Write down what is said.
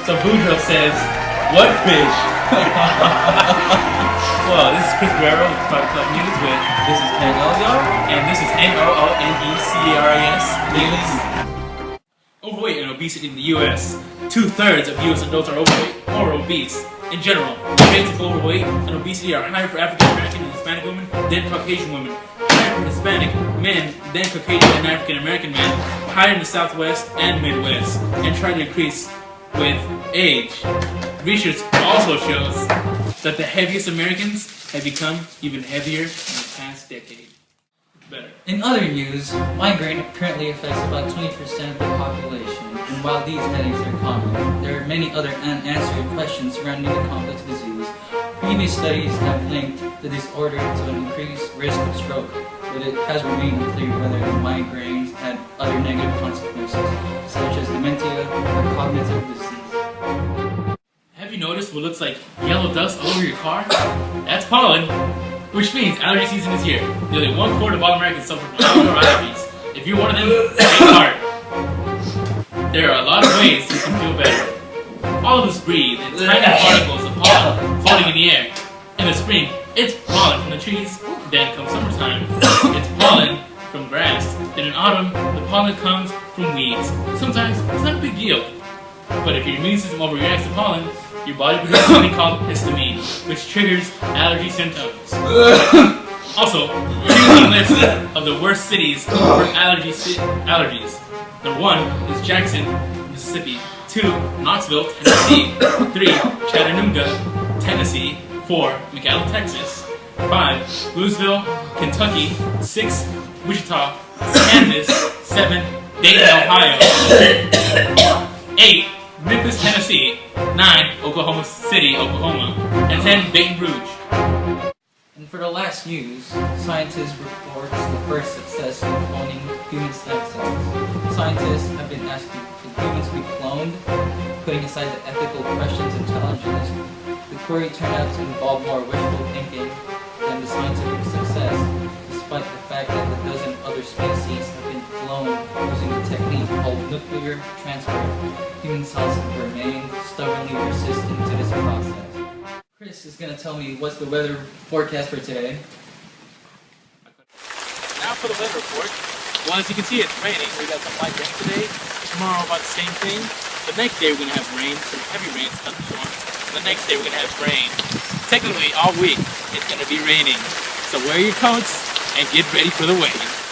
So Boudreaux says, what fish? Well, this is Chris Guerrero with Product Club News with This is Ken Elgar. and this is NOONECARIS News. Overweight and obesity in the U.S. 2/3 of U.S. adults are overweight or obese. In general, rates of overweight and obesity are higher for African American and Hispanic women than Caucasian women, higher for Hispanic men than Caucasian and African American men, higher in the Southwest and Midwest, and try to increase with age. Research also shows that the heaviest Americans have become even heavier in the past decade. Better. In other news, migraine currently affects about 20% of the population, and while these headaches are common, there are many other unanswered questions surrounding the complex disease. Previous studies have linked the disorder to an increased risk of stroke, but it has remained unclear whether the migraines had other negative consequences, such as dementia or cognitive disease. Have you noticed what looks like yellow dust all over your car? That's pollen, which means allergy season is here. Nearly 1/4 of all Americans suffer from outdoor allergies. If you're one of them, take heart. There are a lot of ways you can feel better. All of us breathe in tiny particles of pollen floating in the air. In the spring, it's pollen from the trees. Then comes summertime, it's pollen from grass. Then in autumn, the pollen comes from weeds. Sometimes it's not a big deal. But if your immune system overreacts to pollen, your body produces something called histamine, which triggers allergy symptoms. Also, here's a list of the worst cities for allergies. Number 1 is Jackson, Mississippi. 2, Knoxville, Tennessee. 3, Chattanooga, Tennessee. 4, McAllen, Texas. 5, Louisville, Kentucky. 6, Wichita, Kansas. 7, Dayton, Ohio. 8, Memphis, Tennessee. 9, Oklahoma City, Oklahoma. And 10, Baton Rouge. And for the last news, scientists report the first success in cloning human stem cells. Scientists have been asking, can humans be cloned? Putting aside the ethical questions and challenges, the query turned out to involve more wishful thinking than the scientific success, despite the fact that a dozen other species have been cloned using a technique called nuclear transfer. Human cells have remained stubbornly persistent to this process. Chris is going to tell me what's the weather forecast for today. Now for the weather report. Well, as you can see, it's raining. We got some light rain today. Tomorrow, about the same thing. The next day, we're going to have rain, some heavy rain, thunderstorms. The next day, we're going to have rain. Technically, all week, it's going to be raining. So wear your coats and get ready for the wave.